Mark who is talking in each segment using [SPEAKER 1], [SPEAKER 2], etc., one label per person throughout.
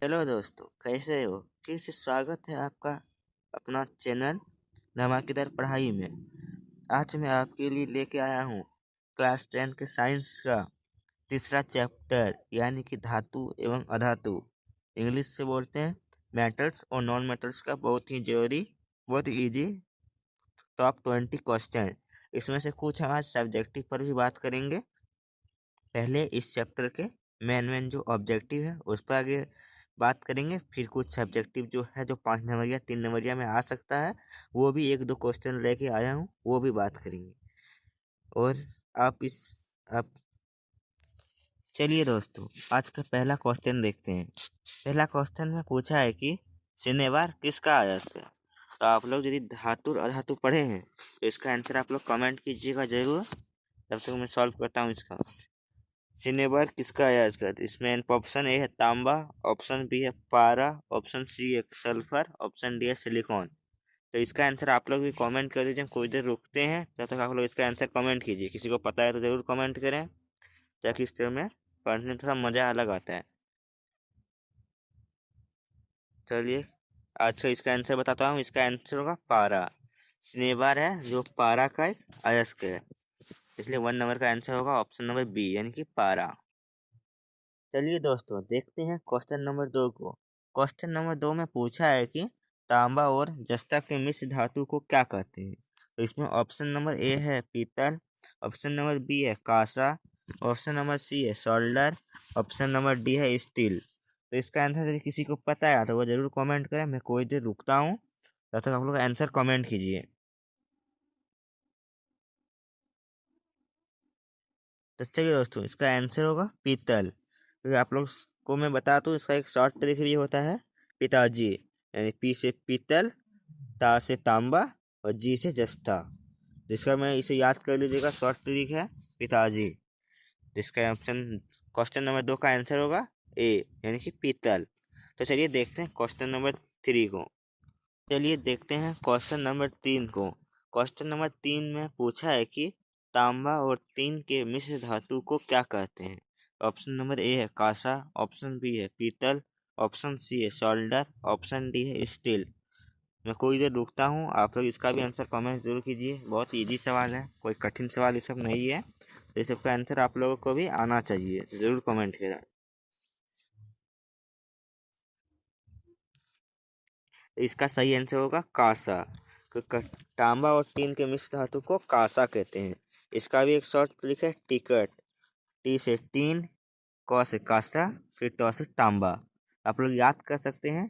[SPEAKER 1] Hello दोस्तों, कैसे हो? फिर से स्वागत है आपका अपना चैनल धमाकेदार पढ़ाई में। आज मैं आपके लिए लेके आया हूँ क्लास 10 के साइंस का तीसरा चैप्टर यानी कि धातु एवं अधातु। इंग्लिश से बोलते हैं मेटल्स और नॉन मेटल्स का बहुत ही जरूरी, बहुत इजी टॉप 20 क्वेश्चन। इसमें से कुछ हम आज सब्जेक्टिव पर भी बात करेंगे। पहले इस चैप्टर के मेन जो ऑब्जेक्टिव है उस पर आगे बात करेंगे, फिर कुछ सब्जेक्टिव जो है जो 5 नंबरिया 3 नंबरिया में आ सकता है वो भी 1-2 क्वेश्चन लेके आया हूँ, वो भी बात करेंगे। और आप चलिए दोस्तों, आज का पहला क्वेश्चन देखते हैं। पहला क्वेश्चन में पूछा है कि शनिवार किसका अयस्क है। तो आप लोग यदि धातु और अधातु पढ़े हैं तो इसका आंसर आप लोग कमेंट कीजिएगा जरूर, तब तक मैं सॉल्व करता हूँ इसका। शनिवार किसका अयस्क है? इसमें ऑप्शन ए है तांबा, ऑप्शन बी है पारा, ऑप्शन सी है सल्फर, ऑप्शन डी है सिलिकॉन। तो इसका आंसर आप लोग भी कमेंट कर दीजिए। कोई देर रुकते हैं तब तक आप लोग इसका आंसर कमेंट कीजिए। किसी को पता है तो ज़रूर कमेंट करें, ताकि इस तरह में पढ़ने में थोड़ा मज़ा अलग आता है। चलिए आज का इसका आंसर बताता हूँ। इसका आंसर होगा पारा। शनिवार है जो पारा का एक अयस्क है, इसलिए 1 नंबर का आंसर होगा ऑप्शन नंबर बी यानी कि पारा। चलिए दोस्तों, देखते हैं क्वेश्चन नंबर 2 को। क्वेश्चन नंबर 2 में पूछा है कि तांबा और जस्ता के मिश्र धातु को क्या कहते हैं। तो इसमें ऑप्शन नंबर ए है पीतल, ऑप्शन नंबर बी है कांसा, ऑप्शन नंबर सी है सोल्डर, ऑप्शन नंबर डी है स्टील। तो इसका आंसर यदि किसी को पता है तो वो जरूर कमेंट करें। मैं कोई देर रुकता हूँ, तब तक आप लोग आंसर कमेंट कीजिए। तो चलिए दोस्तों, इसका आंसर होगा पीतल। तो आप लोग को मैं बता दूँ, इसका एक शॉर्ट ट्रिक भी होता है पिताजी, यानी पी से पीतल, ता से तांबा और जी से जस्ता। जिसका मैं इसे याद कर लीजिएगा, शॉर्ट ट्रिक है पिताजी। जिसका ऑप्शन क्वेश्चन नंबर 2 का आंसर होगा ए यानी कि पीतल। तो चलिए देखते हैं क्वेश्चन नंबर 3 को। चलिए देखते हैं क्वेश्चन नंबर 3 को। क्वेश्चन नंबर 3 में पूछा है कि तांबा और टीन के मिश्र धातु को क्या कहते हैं। ऑप्शन नंबर ए है कांसा, ऑप्शन बी है पीतल, ऑप्शन सी है सोल्डर, ऑप्शन डी है स्टील। मैं कोई देर रुकता हूँ, आप लोग इसका भी आंसर कमेंट जरूर कीजिए। बहुत इजी सवाल है, कोई कठिन सवाल ये सब नहीं है। तो इस सबका आंसर आप लोगों को भी आना चाहिए, जरूर कमेंट करें। इसका सही आंसर होगा कांसा। तांबा और टीन के मिश्र धातु को कांसा कहते हैं। इसका भी एक शॉर्ट ट्रिक है टिकट, टी से टीन, क से कांसा, फिर ट से तांबा। आप लोग याद कर सकते हैं।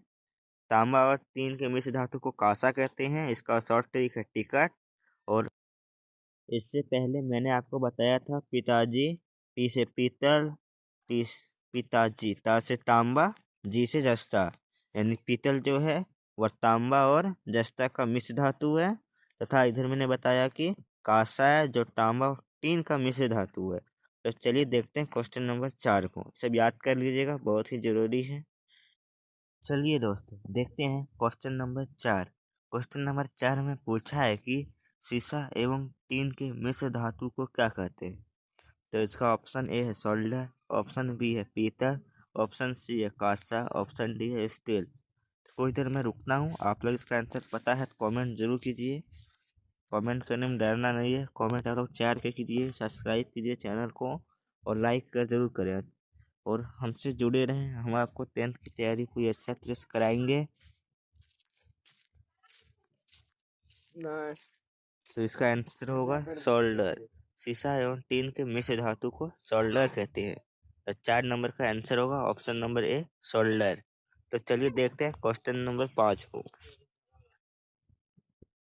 [SPEAKER 1] तांबा और टीन के मिश्र धातु को कांसा कहते हैं, इसका शॉर्ट ट्रिक है टिकट। और इससे पहले मैंने आपको बताया था पिताजी, पी से पीतल, टी पिताजी, ता से तांबा, जी से जस्ता। यानी पीतल जो है वह तांबा और जस्ता का मिश्र धातु है, तथा इधर मैंने बताया कि कांसा है जो तांबा और टीन का मिश्र धातु है। तो चलिए देखते हैं क्वेश्चन नंबर 4 को। सब याद कर लीजिएगा, बहुत ही जरूरी है। चलिए दोस्तों, देखते हैं क्वेश्चन नंबर 4। क्वेश्चन नंबर 4 में पूछा है कि सीसा एवं टीन के मिश्र धातु को क्या कहते हैं। तो इसका ऑप्शन ए है सोल्डर, ऑप्शन बी है पीतल, ऑप्शन सी है कांसा, ऑप्शन डी है स्टील। कुछ देर में रुकना हूँ, आप लोग इसका आंसर पता है तो कमेंट जरूर कीजिए। कमेंट करने में डरना नहीं है। कमेंट आप लोग 4 के कीजिए, सब्सक्राइब कीजिए चैनल को और लाइक कर जरूर करें। और हमसे जुड़े रहें, हम आपको 10th की तैयारी कोई अच्छा तरह से कराएंगे। तो इसका आंसर होगा सोल्डर। सीसा एवं टीन के मिश्र धातु को सोल्डर कहते हैं। तो 4 नंबर का आंसर होगा ऑप्शन नंबर ए सोल्डर। तो चलिए देखते हैं क्वेश्चन नंबर 5 को।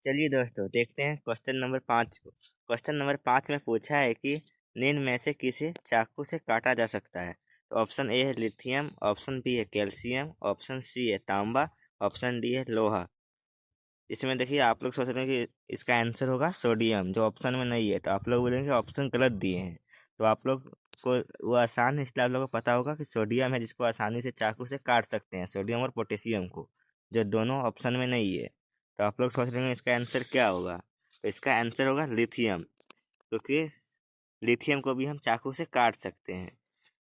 [SPEAKER 1] चलिए दोस्तों, देखते हैं क्वेश्चन नंबर 5 को। क्वेश्चन नंबर 5 में पूछा है कि निम्न में से किसे चाकू से काटा जा सकता है। तो ऑप्शन ए है लिथियम, ऑप्शन बी है कैल्शियम, ऑप्शन सी है तांबा, ऑप्शन डी है लोहा। इसमें देखिए आप लोग सोच रहे हैं कि इसका आंसर होगा सोडियम, जो ऑप्शन में नहीं है। तो आप लोग बोलेंगे ऑप्शन गलत दिए हैं। तो आप लोग को वो आसान है, इसलिए आप लोगों को पता होगा कि सोडियम है जिसको आसानी से चाकू से काट सकते हैं, सोडियम और पोटेशियम को, जो दोनों ऑप्शन में नहीं है। तो आप लोग सोच रहे हैं इसका आंसर क्या होगा। तो इसका आंसर होगा लिथियम, क्योंकि लिथियम को भी हम चाकू से काट सकते हैं।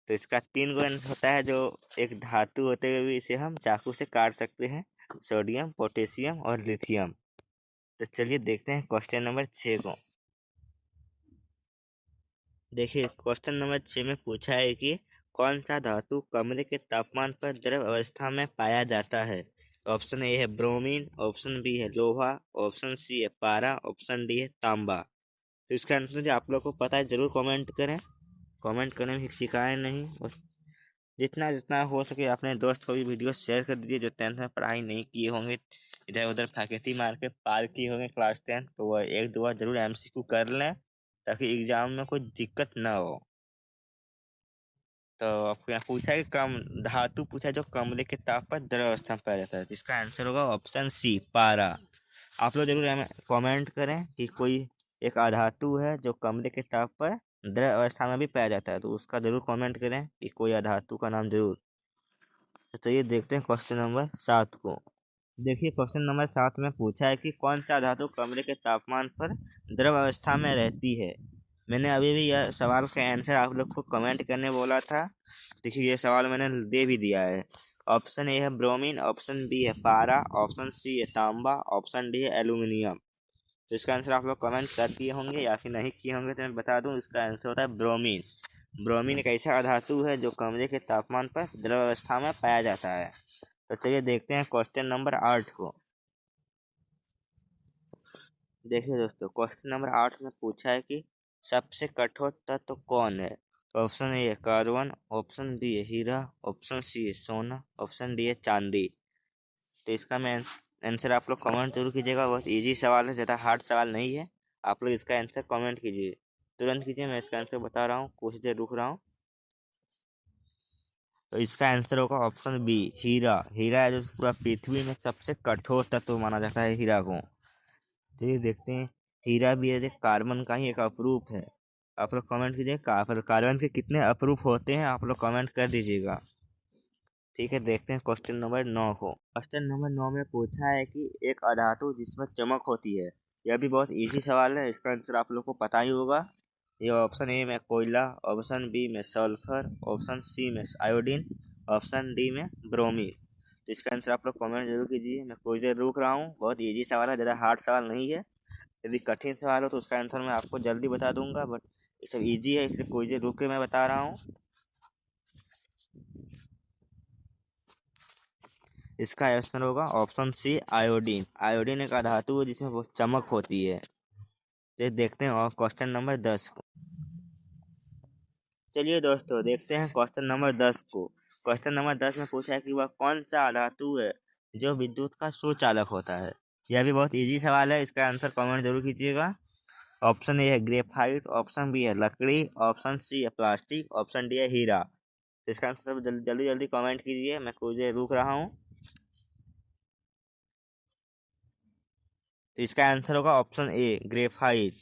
[SPEAKER 1] तो इसका 3 गुण होता है, जो एक धातु होते हुए भी इसे हम चाकू से काट सकते हैं, सोडियम, पोटेशियम और लिथियम। तो चलिए देखते हैं क्वेश्चन नंबर 6 को। देखिए क्वेश्चन नंबर 6 में पूछा है कि कौन सा धातु कमरे के तापमान पर द्रव अवस्था में पाया जाता है। ऑप्शन ए है ब्रोमीन, ऑप्शन बी है लोहा, ऑप्शन सी है पारा, ऑप्शन डी है तांबा। तो इसका आंसर जो आप लोग को पता है जरूर कमेंट करें। कमेंट करने में हिचकिचाएं नहीं, और जितना जितना हो सके अपने दोस्त को भी वीडियो शेयर कर दीजिए, जो 10th में पढ़ाई नहीं किए होंगे, इधर उधर फैकल्टी मार के पार किए होंगे क्लास 10, तो वह एक दो बार जरूर MCQ कर लें, ताकि एग्जाम में कोई दिक्कत ना हो। तो आपको यहाँ पूछा है कि कम धातु पूछा है जो कमरे के ताप पर द्रव अवस्था में पाया जाता है, जिसका आंसर होगा ऑप्शन सी पारा। आप लोग जरूर कमेंट करें कि कोई एक अधातु है जो कमरे के ताप पर द्रव अवस्था में भी पाया जाता है, तो उसका जरूर कमेंट करें कि कोई अधातु का नाम जरूर। तो चलिए देखते हैं क्वेश्चन नंबर 7 को। देखिए क्वेश्चन नंबर 7 में पूछा है कि कौन सा धातु कमरे के तापमान पर द्रव अवस्था में रहती है। मैंने अभी भी यह सवाल का आंसर आप लोग को कमेंट करने बोला था। देखिए ये सवाल मैंने दे भी दिया है। ऑप्शन ए है ब्रोमीन, ऑप्शन बी है पारा, ऑप्शन सी है तांबा, ऑप्शन डी है एल्यूमिनियम। तो इसका आंसर आप लोग कमेंट कर दिए होंगे या फिर नहीं किए होंगे, तो मैं बता दूं, इसका आंसर होता है ब्रोमीन। ब्रोमीन एक ऐसा धातु है जो कमरे के तापमान पर द्रव अवस्था में पाया जाता है। तो चलिए देखते हैं क्वेश्चन नंबर 8 को। देखिए दोस्तों क्वेश्चन नंबर 8 में पूछा है कि सबसे कठोर तत्व कौन है। तो ऑप्शन ए है कार्बन, ऑप्शन बी है हीरा, ऑप्शन सी है सोना, ऑप्शन डी है चांदी। तो इसका मैं आंसर आप लोग कमेंट जरूर कीजिएगा। बहुत इजी सवाल है, ज़्यादा हार्ड सवाल नहीं है। आप लोग इसका आंसर कमेंट कीजिए, तुरंत कीजिए। मैं इसका आंसर बता रहा हूँ, कुछ देर रुक रहा हूँ। तो इसका आंसर होगा ऑप्शन बी हीरा। हीरा है जो पूरा पृथ्वी में सबसे कठोर तत्व माना जाता है हीरा को। चलिए देखते हैं, हीरा भी है कार्बन का ही एक अप्रूप है। आप लोग कमेंट कीजिए कार्बन के कितने अप्रूप होते हैं, आप लोग कमेंट कर दीजिएगा। ठीक है, देखते हैं क्वेश्चन नंबर 9 को। क्वेश्चन नंबर 9 में पूछा है कि एक अधातु जिसमें चमक होती है। यह भी बहुत इजी सवाल है, इसका आंसर आप लोग को पता ही होगा। ये ऑप्शन ए में कोयला, ऑप्शन बी में सल्फर, ऑप्शन सी में आयोडीन, ऑप्शन डी में ब्रोमीन। तो इसका आंसर आप लोग कमेंट जरूर कीजिए। मैं कुछ देर रुक रहा हूँ, बहुत इजी सवाल है, ज़्यादा हार्ड सवाल नहीं है। यदि कठिन सवाल हो तो उसका आंसर मैं आपको जल्दी बता दूंगा, बट ये सब ईजी है, इसलिए कुछ देर रुक के मैं बता रहा हूँ। इसका आंसर होगा ऑप्शन सी आयोडीन। आयोडीन एक धातु है जिसमें बहुत चमक होती है। तो देखते हैं और क्वेश्चन नंबर 10 को। चलिए दोस्तों देखते हैं क्वेश्चन नंबर 10 को। क्वेश्चन नंबर 10 में पूछा है कि वह कौन सा धातु है जो विद्युत का सुचालक होता है। यह भी बहुत इजी सवाल है, इसका आंसर कमेंट जरूर कीजिएगा। ऑप्शन ए है ग्रेफाइट, ऑप्शन बी है लकड़ी, ऑप्शन सी है प्लास्टिक, ऑप्शन डी है हीरा। तो इसका आंसर जल्दी जल्दी कमेंट कीजिए, मैं कुछ देर रुक रहा हूँ। तो इसका आंसर होगा ऑप्शन ए ग्रेफाइट।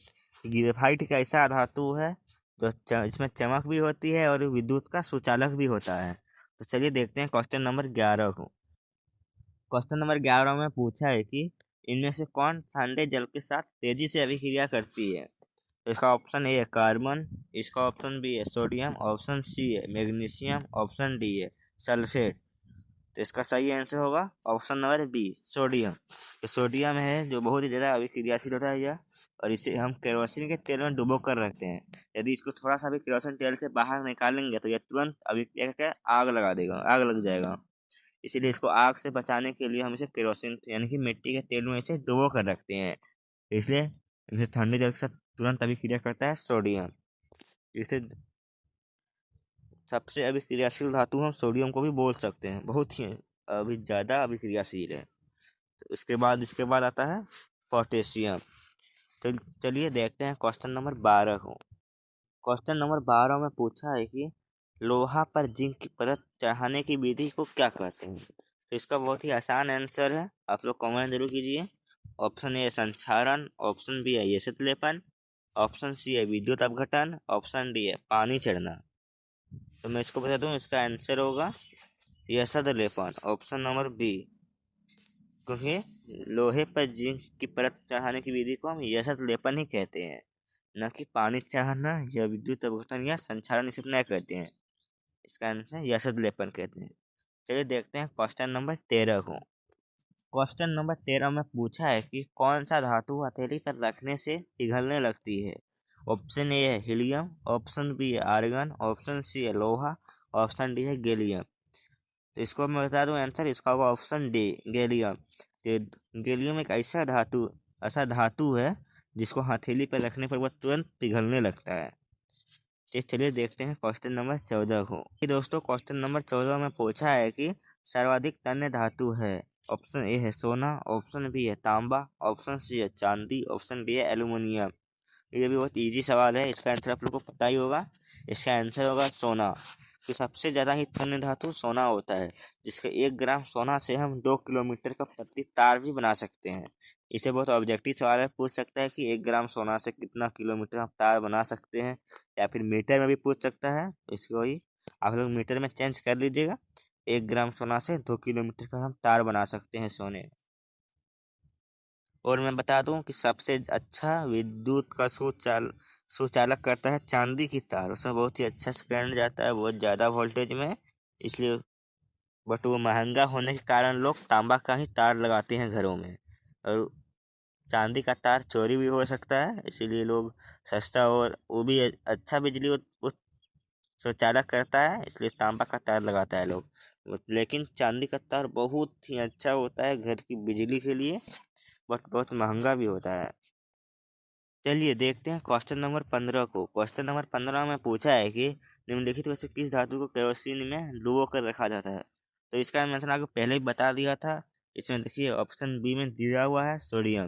[SPEAKER 1] ग्रेफाइट एक ऐसा धातु है जो इसमें चमक भी होती है और विद्युत का सुचालक भी होता है। तो चलिए देखते हैं क्वेश्चन नंबर 11 को। क्वेश्चन नंबर 11 में पूछा है कि इनमें से कौन ठंडे जल के साथ तेजी से अभिक्रिया करती है। तो इसका ऑप्शन ए है कार्बन, इसका ऑप्शन बी है सोडियम, ऑप्शन सी है मैग्नीशियम, ऑप्शन डी है सल्फेट। तो इसका सही आंसर होगा ऑप्शन नंबर बी सोडियम। तो सोडियम है जो बहुत ही ज़्यादा अभिक्रियाशील होता है यह, और इसे हम केरोसिन के तेल में डुबो कर रखते हैं। यदि इसको थोड़ा सा भी केरोसिन तेल से बाहर निकालेंगे तो यह तुरंत अभिक्रिया करके आग लगा देगा, आग लग जाएगा। इसीलिए इसको आग से बचाने के लिए हम इसे केरोसिन यानी कि मिट्टी के तेल में इसे डुबो कर रखते हैं। इसलिए इसे ठंडे जल के साथ तुरंत अभिक्रिया करता है सोडियम। इसे सबसे अभिक्रियाशील धातु हम सोडियम को भी बोल सकते हैं, बहुत ही अभी ज़्यादा अभिक्रियाशील है। तो इसके बाद आता है पोटेशियम। तो चलिए देखते हैं क्वेश्चन नंबर 12 को। क्वेश्चन नंबर 12 में पूछा है कि लोहा पर जिंक की परत चढ़ाने की विधि को क्या कहते हैं। तो इसका बहुत ही आसान आंसर है, आप लोग कमेंट जरूर कीजिए। ऑप्शन ए संक्षारण, ऑप्शन बी है यशित लेपन, ऑप्शन सी है विद्युत अपघटन, ऑप्शन डी है पानी चढ़ना। तो मैं इसको बता दूं, इसका आंसर होगा यशत लेपन, ऑप्शन नंबर बी। क्योंकि लोहे पर जिंक की परत चढ़ाने की विधि को हम यशत लेपन ही कहते हैं, न कि पानी चढ़ाना या विद्युत अपघटन या संक्षारण इसे नहीं कहते हैं। इसका आंसर यशद लेपन कहते हैं। चलिए देखते हैं क्वेश्चन नंबर 13 को। क्वेश्चन नंबर 13 में पूछा है कि कौन सा धातु हथेली पर रखने से पिघलने लगती है। ऑप्शन ए है हीलियम, ऑप्शन बी है आर्गन, ऑप्शन सी है लोहा, ऑप्शन डी है गैलियम। तो इसको मैं बता दूं आंसर, इसका होगा ऑप्शन डी गैलियम। तो गैलियम एक ऐसा धातु है जिसको हथेली पर रखने पर वह तुरंत पिघलने लगता है। चलिए देखते हैं क्वेश्चन नंबर 14 को। दोस्तों क्वेश्चन नंबर 14 में पूछा है कि सर्वाधिक तन्य धातु है। ऑप्शन ए है सोना, ऑप्शन बी है तांबा, ऑप्शन सी है चांदी, ऑप्शन डी है एल्यूमिनियम। ये भी बहुत इजी सवाल है, इसका आंसर आप लोग को पता ही होगा। इसका आंसर होगा सोना। तो सबसे ज़्यादा ही तन्य धातु सोना होता है, जिसके 1 ग्राम सोना से हम 2 किलोमीटर का पतली तार भी बना सकते हैं। इसे बहुत ऑब्जेक्टिव सवाल है, पूछ सकता है कि 1 ग्राम सोना से कितना किलोमीटर हम तार बना सकते हैं, या फिर मीटर में भी पूछ सकता है। इसको ही आप लोग मीटर में चेंज कर लीजिएगा। 1 ग्राम सोना से 2 किलोमीटर का हम तार बना सकते हैं सोने। और मैं बता दूं कि सबसे अच्छा विद्युत का सुचालक करता है चांदी की तार। उसमें बहुत ही अच्छा से करंट जाता है, बहुत ज़्यादा वोल्टेज में, इसलिए। बट वो महंगा होने के कारण लोग तांबा का ही तार लगाते हैं घरों में, और चांदी का तार चोरी भी हो सकता है, इसीलिए लोग सस्ता और वो भी अच्छा बिजली सुचालक करता है, इसलिए तांबा का तार लगाता है लोग। लेकिन चांदी का तार बहुत ही अच्छा होता है घर की बिजली के लिए, बट बहुत महंगा भी होता है। चलिए देखते हैं क्वेश्चन नंबर 15 को। क्वेश्चन नंबर 15 में पूछा है कि निम्नलिखित में से किस धातु को केरोसिन में डुबो कर रखा जाता है। तो इसका मैंने आपको पहले ही बता दिया था। इसमें देखिए ऑप्शन बी में दिया हुआ है सोडियम,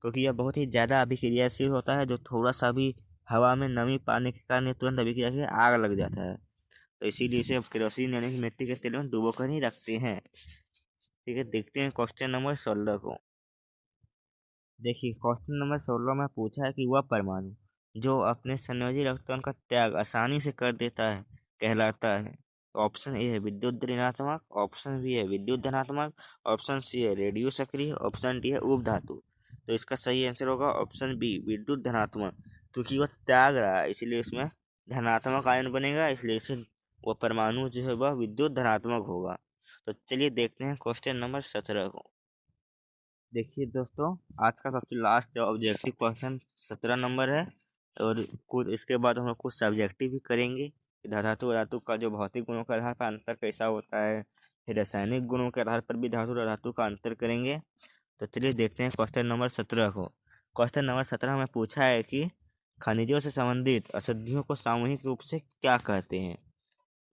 [SPEAKER 1] क्योंकि यह बहुत ही ज़्यादा अभिक्रियाशील होता है। जो थोड़ा सा भी हवा में नमी पाने के कारण तुरंत अभिक्रिया से आग लग जाता है, तो इसीलिए इसे केरोसिन यानी कि मिट्टी के तेल में डुबो कर ही रखते हैं। ठीक है, देखते हैं क्वेश्चन नंबर 16 को। देखिए क्वेश्चन नंबर 16 में पूछा है कि वह परमाणु जो अपने संयोजी इलेक्ट्रॉन का त्याग आसानी से कर देता है कहलाता है। ऑप्शन ए है विद्युत ऋणात्मक, ऑप्शन बी है विद्युत धनात्मक, ऑप्शन सी है रेडियो सक्रिय, ऑप्शन डी है उप धातु। तो इसका सही आंसर होगा ऑप्शन बी विद्युत धनात्मक, क्योंकि वह त्याग रहा है इसलिए उसमें धनात्मक आयन बनेगा, इसलिए इसे वह परमाणु जो है वह विद्युत धनात्मक होगा। तो चलिए देखते हैं क्वेश्चन नंबर 17 को। देखिए दोस्तों, आज का सबसे लास्ट ऑब्जेक्टिव क्वेश्चन 17 नंबर है, और कुछ इसके बाद हम लोग कुछ सब्जेक्टिव भी करेंगे। धातु धातु का जो भौतिक गुणों के आधार पर अंतर कैसा होता है, फिर रासायनिक गुणों के आधार पर भी धातु और धातु का अंतर करेंगे। तो चलिए देखते हैं क्वेश्चन नंबर 17 को। क्वेश्चन नंबर 17 में पूछा है कि खनिजों से संबंधित अशुद्धियों को सामूहिक रूप से क्या कहते हैं।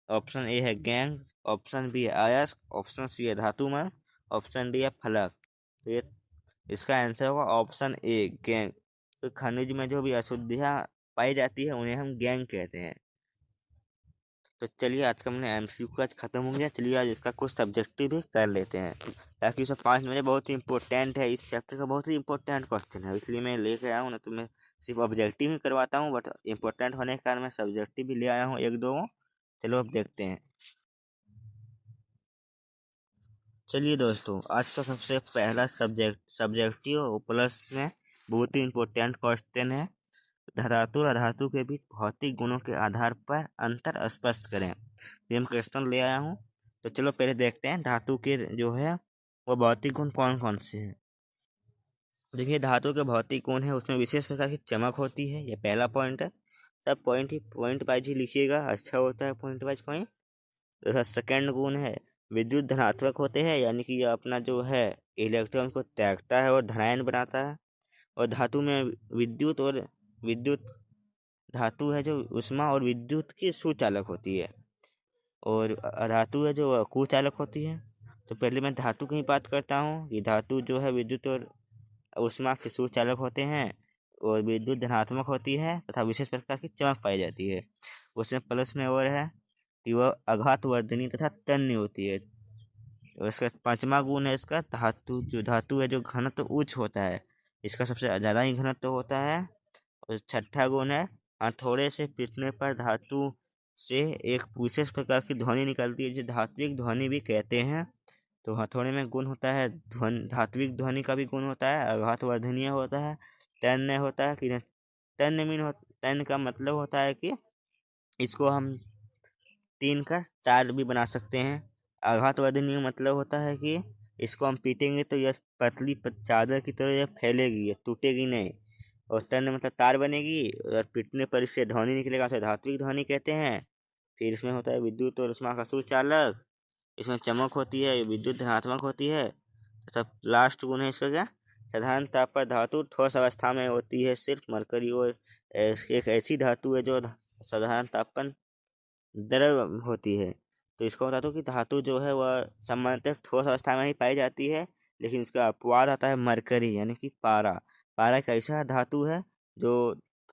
[SPEAKER 1] ऑप्शन ए है गैंग, ऑप्शन बी है अयस्क, ऑप्शन सी है धातुमय, ऑप्शन डी है फलक। तो ये इसका आंसर होगा ऑप्शन ए गैंग। तो खनिज में जो भी अशुद्धियाँ पाई जाती है उन्हें हम गैंग कहते हैं। तो चलिए आज का मैंने एमसीक्यू आज खत्म हो गया। चलिए आज इसका कुछ सब्जेक्टिव भी कर लेते हैं, ताकि सब 5 मिनट बहुत ही इंपॉर्टेंट है, इस चैप्टर का बहुत ही इंपॉर्टेंट क्वेश्चन है, इसलिए मैं लेके आया हूँ। ना तो मैं सिर्फ ऑब्जेक्टिव ही करवाता हूँ, बट इंपॉर्टेंट होने के कारण मैं सब्जेक्टिव भी ले आया हूँ 1-2। चलो अब देखते हैं। चलिए दोस्तों, आज का सबसे पहला सब्जेक्टिव प्लस में बहुत ही इम्पोर्टेंट क्वेश्चन है। धातु और अधातु के बीच भौतिक गुणों के आधार पर अंतर स्पष्ट करें। ये मैं क्वेश्चन ले आया हूँ। तो चलो पहले देखते हैं धातु के जो है वो भौतिक गुण कौन कौन से हैं। देखिए धातु के भौतिक गुण है, उसमें विशेष प्रकार की चमक होती है, ये पहला पॉइंट है। सब पॉइंट वाइज ही लिखिएगा, अच्छा होता है पॉइंट वाइज पॉइंट। सेकंड गुण है विद्युत धनात्मक होते हैं, यानी कि यह अपना जो है इलेक्ट्रॉन को त्यागता है और धनायन बनाता है। और धातु में विद्युत धातु है जो उष्मा और विद्युत की सुचालक होती है, और धातु है जो कुचालक होती है। तो पहले मैं धातु की बात करता हूँ कि धातु जो है विद्युत और उष्मा के सुचालक होते हैं, और विद्युत धनात्मक होती है तथा विशेष प्रकार की चमक पाई जाती है। उसमें प्लस में और है कि वह आघातवर्धिनी तथा तन्य होती है। और इसका 5वां गुण है इसका धातु है जो घनत्व उच्च होता है, इसका सबसे ज़्यादा ही घनत्व होता है। और 6ठा गुण है हथौड़े से पीटने पर धातु से एक विशेष प्रकार की ध्वनि निकलती है, जिसे धात्विक ध्वनि भी कहते हैं। तो हथौड़े में गुण होता है धात्विक ध्वनि का भी गुण होता है, आघातवर्धनीय होता है, तन्य होता है कि तन्य का मतलब होता है कि इसको हम टीन का तार भी बना सकते हैं। आघातवर्धनीय मतलब होता है कि इसको हम पीटेंगे तो यह पतली चादर की तरह यह फैलेगी, यह टूटेगी नहीं। और तन मतलब तार बनेगी और पीटने पर इससे ध्वनि निकलेगा, उसे धात्विक ध्वनि कहते हैं। फिर इसमें होता है विद्युत और उष्मा का सुचालक। इसमें चमक होती है, विद्युत धनात्मक होती है। तथा लास्ट गुण है इसका क्या, साधारण ताप पर धातु ठोस अवस्था में होती है सिर्फ मरकरी, और एक ऐसी धातु है जो साधारण तापमान द्रव होती है। तो इसको बता दो कि धातु जो है वह सामान्यतः ठोस अवस्था में ही पाई जाती है, लेकिन इसका अपवाद आता है मरकरी यानी कि पारा। पारा एक ऐसा धातु है जो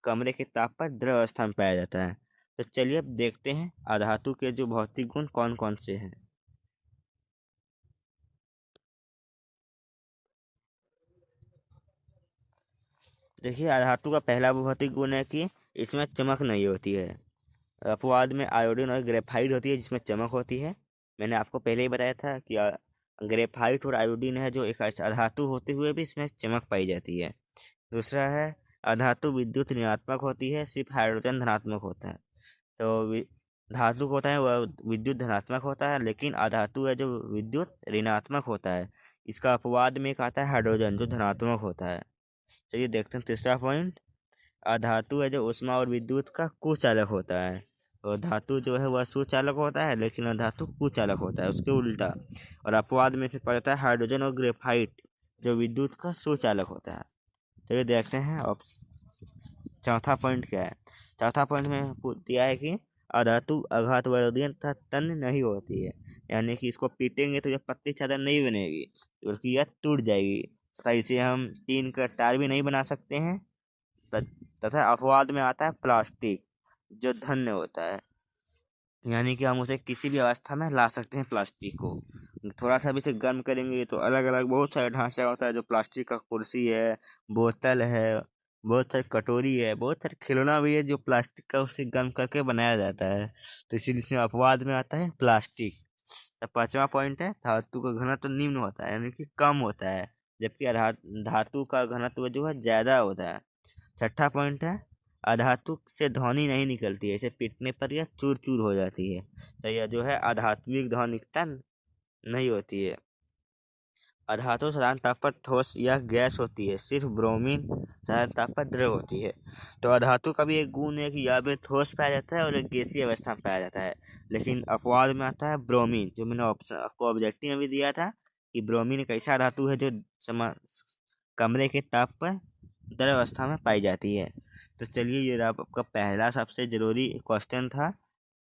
[SPEAKER 1] कमरे के ताप पर द्रव अवस्था में पाया जाता है। तो चलिए अब देखते हैं अधातु के जो भौतिक गुण कौन कौन से हैं। देखिए अधातु का पहला भौतिक गुण है कि इसमें चमक नहीं होती है। अपवाद में आयोडीन और ग्रेफाइट होती है जिसमें चमक होती है। मैंने आपको पहले ही बताया था कि ग्रेफाइट और आयोडीन है जो एक अधातु होते हुए भी इसमें चमक पाई जाती है। दूसरा है अधातु विद्युत ऋणात्मक होती है, सिर्फ हाइड्रोजन धनात्मक होता है। तो धातु को होता है वह विद्युत धनात्मक होता है, लेकिन अधातु है जो विद्युत ऋणात्मक होता है। इसका अपवाद में एक आता है हाइड्रोजन जो धनात्मक होता है। चलिए देखते हैं तीसरा पॉइंट। अधातु है जो ऊष्मा और विद्युत का कुचालक होता है। और धातु जो है वह सुचालक होता है, लेकिन अधातु कुचालक होता है, उसके उल्टा। और अपवाद में से पड़ जाता है हाइड्रोजन और ग्रेफाइट जो विद्युत का सुचालक होता है। चलिए देखते हैं अब चौथा पॉइंट क्या है। चौथा पॉइंट में दिया है कि अधातु आघातवर्धनीय तथा तन्य नहीं होती है, यानी कि इसको पीटेंगे तो यह पतली चादर नहीं बनेगी बल्कि यह टूट जाएगी। तथा इसे हम टीन का टायर भी नहीं बना सकते हैं। तथा अपवाद में आता है प्लास्टिक जो धन्य होता है, यानी कि हम उसे किसी भी अवस्था में ला सकते हैं। प्लास्टिक को थोड़ा सा भी इसे गर्म करेंगे तो अलग अलग बहुत सारे ढांचा होता है, जो प्लास्टिक का कुर्सी है, बोतल है, बहुत सारी कटोरी है, बहुत सारे खिलौना भी है जो प्लास्टिक का उसे गर्म करके बनाया जाता है। तो इसीलिए इसमें अपवाद में आता है प्लास्टिक। तो पांचवा पॉइंट है धातु का घनत्व निम्न होता है, यानी कि कम होता है, जबकि धातु का घनत्व जो है ज्यादा होता है। छठा पॉइंट है अधातु से ध्वनि नहीं निकलती है, इसे पीटने पर यह चूर चूर हो जाती है। तो यह जो है अधात्विक ध्वनिकता नहीं होती है। अधातु साधारण ताप पर ठोस या गैस होती है, सिर्फ ब्रोमीन साधारण ताप पर द्रव होती है। तो अधातु का भी एक गुण है कि यह में ठोस पाया जाता है और एक गैसीय अवस्था में पाया जाता है। लेकिन अपवाद में आता है ब्रोमीन, जो मैंने ऑप्शन आपको ऑब्जेक्टिव में भी दिया था कि ब्रोमीन एक ऐसा धातु है जो कमरे के ताप पर द्रव अवस्था में पाई जाती है। तो चलिए ये आपका पहला सबसे ज़रूरी क्वेश्चन था,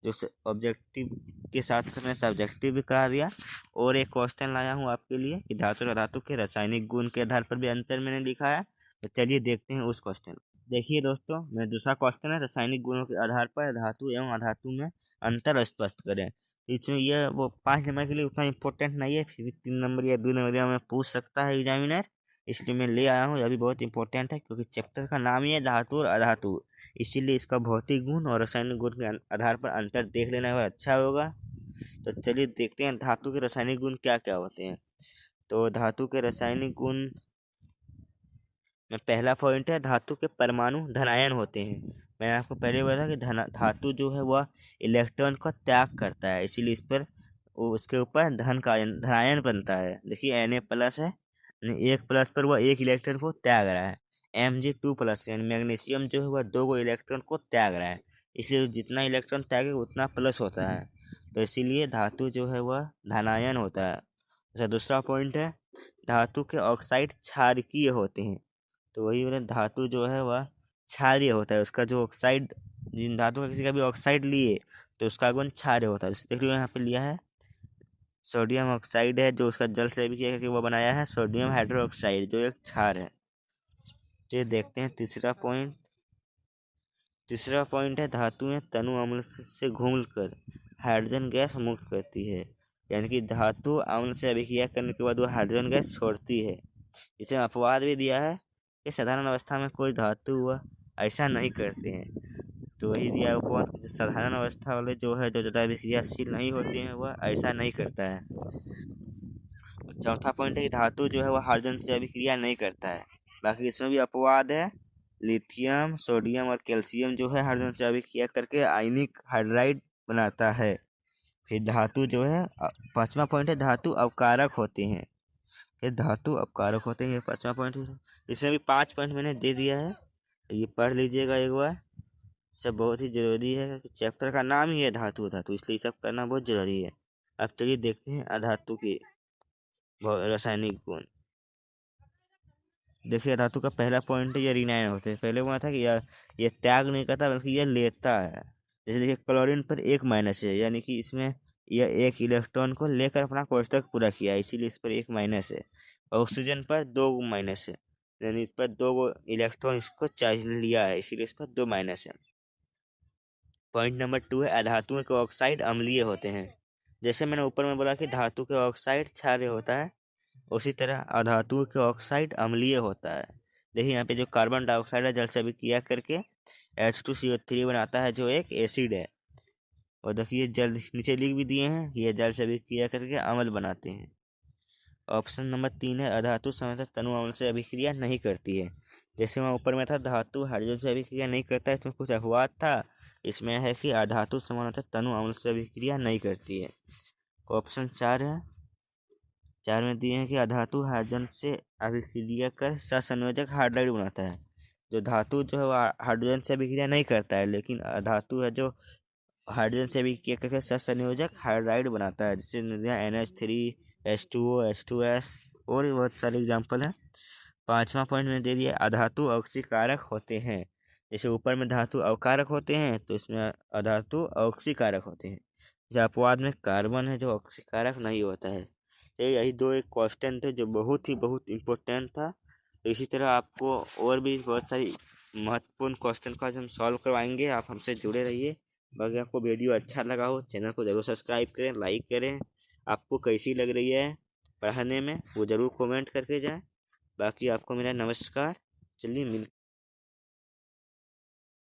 [SPEAKER 1] जो ऑब्जेक्टिव के साथ मैंने सब्जेक्टिव भी करा दिया। और एक क्वेश्चन लाया हूँ आपके लिए कि धातु और अधातु के रासायनिक गुण के आधार पर भी अंतर मैंने लिखा है। तो चलिए देखते हैं उस क्वेश्चन। देखिए दोस्तों, मेरा दूसरा क्वेश्चन है रासायनिक गुणों के आधार पर धातु एवं अधातु में अंतर स्पष्ट करें। इसमें यह वो 5 नंबर के लिए उतना इम्पोर्टेंट नहीं है, फिर भी 3 नंबर या 2 नंबर में पूछ सकता है एग्जामिनर, इसलिए मैं ले आया हूँ। यह भी बहुत इंपॉर्टेंट है क्योंकि चैप्टर का नाम ही है धातु और अधातु, इसीलिए इसका भौतिक गुण और रासायनिक गुण के आधार पर अंतर देख लेना और अच्छा होगा। तो चलिए देखते हैं धातु के रासायनिक गुण क्या क्या होते हैं। तो धातु के रासायनिक गुण में पहला पॉइंट है धातु के परमाणु धनायन होते हैं। मैंने आपको पहले बताया कि धातु जो है वह इलेक्ट्रॉन का त्याग करता है, इसीलिए इस पर उसके ऊपर धनायन बनता है। देखिए Na+ है, 1+ पर वह 1 इलेक्ट्रॉन को त्याग रहा है। Mg2+ यानी मैग्नीशियम जो है वह 2 इलेक्ट्रॉन को त्याग रहा है, इसलिए जितना इलेक्ट्रॉन त्यागेगा उतना प्लस होता है। तो इसीलिए धातु जो है वह धनायन होता है। अच्छा, दूसरा पॉइंट है धातु के ऑक्साइड क्षारकीय होते हैं। तो वही बोले धातु जो है वह क्षारीय होता है, उसका जो ऑक्साइड, जिन धातु का किसी का भी ऑक्साइड लिए तो उसका गुण क्षारीय होता है। देख लो यहाँ पे लिया है सोडियम ऑक्साइड है, जो उसका जल से भी किया करके वो बनाया है सोडियम हाइड्रोक्साइड जो एक क्षार है। ये देखते हैं तीसरा पॉइंट है धातुएं तनु अम्ल से घुलकर हाइड्रोजन गैस मुक्त करती है, यानी कि धातु अम्ल से अभिक्रिया करने के बाद वो हाइड्रोजन गैस छोड़ती है। इसमें अपवाद भी दिया है कि साधारण अवस्था में कोई धातु वह ऐसा नहीं करते हैं। तो वही दिया अपवाद, साधारण अवस्था वाले जो है जो ज़्यादा अभिक्रियाशील नहीं होते हैं वह ऐसा नहीं करता है। चौथा पॉइंट है कि धातु जो है वह हाइड्रोजन से अभिक्रिया नहीं करता है। बाकी इसमें भी अपवाद है, लिथियम, सोडियम और कैल्शियम जो है हाइड्रोजन से अभिक्रिया करके आयनिक हाइड्राइड बनाता है। फिर धातु जो है 5वां पॉइंट है धातु अवकारक होते हैं। ये धातु अपकारक होते हैं, ये 5वां पॉइंट है। इसमें भी 5 पॉइंट मैंने दे दिया है, ये पढ़ लीजिएगा एक बार, सब बहुत ही जरूरी है। चैप्टर का नाम ही है धातु धातु, इसलिए सब करना बहुत जरूरी है। अब चलिए देखते हैं अधातु के रासायनिक गुण। देखिए धातु का पहला पॉइंट है ये ऋणायन होते हैं। पहले बोला था कि ये त्याग नहीं करता बल्कि ये लेता है। जैसे देखिए क्लोरीन पर 1 माइनस है, यानी कि इसमें यह 1 इलेक्ट्रॉन को लेकर अपना कोष्टक पूरा किया, इसीलिए इस पर 1 माइनस है। ऑक्सीजन पर 2 माइनस है, यानी इस पर 2 इलेक्ट्रॉन इसको चार्ज लिया है, इसीलिए इस पर 2 माइनस है। पॉइंट नंबर 2 है अधातुओं के ऑक्साइड अम्लीय होते हैं। जैसे मैंने ऊपर में बोला कि धातु के ऑक्साइड क्षारीय होता है, उसी तरह अधातु के ऑक्साइड अम्लीय होता है। देखिए यहाँ पे जो कार्बन डाइऑक्साइड है जल से अभिक्रिया करके H2CO3 बनाता है, जो एक एसिड है। और देखिए जल नीचे लिख भी दिए हैं, ये जल से अभिक्रिया करके अम्ल बनाते हैं। ऑप्शन नंबर 3 है अधातु सामान्यतः तनु अम्ल से अभिक्रिया नहीं करती है। जैसे वहाँ ऊपर में था धातु हाइड्रोजन से अभिक्रिया नहीं करता है, इसमें कुछ अपवाद था। इसमें है कि अधातु सामान्यतः तनु अम्ल से अभिक्रिया नहीं करती है। ऑप्शन 4 है, 4 में दिए हैं कि अधातु हाइड्रोजन से अभिक्रिया कर सहसंयोजक हाइड्राइड बनाता है। जो धातु जो है वह हाइड्रोजन से अभिक्रिया नहीं करता है, लेकिन अधातु है जो हाइड्रोजन से अभिक्रिया करके सहसंयोजक हाइड्राइड बनाता है, जैसे NH3, H2O, H2S और भी बहुत सारे एग्जाम्पल हैं। 5वां पॉइंट में दे दिया अधातु ऑक्सीकारक होते हैं। जैसे ऊपर में धातु अवकारक होते हैं, तो इसमें अधातु ऑक्सीकारक होते हैं। जैसे अपवाद में कार्बन है जो ऑक्सीकारक नहीं होता है। तो यही 2 एक क्वेश्चन थे जो बहुत इम्पोर्टेंट था। तो इसी तरह आपको और भी बहुत सारी महत्वपूर्ण क्वेश्चन का हम सॉल्व करवाएंगे, आप हमसे जुड़े रहिए। अगर आपको वीडियो अच्छा लगा हो चैनल को जरूर सब्सक्राइब करें, लाइक करें। आपको कैसी लग रही है पढ़ने में वो ज़रूर कमेंट करके जाएं। बाकी आपको मेरा नमस्कार। चलिए मिल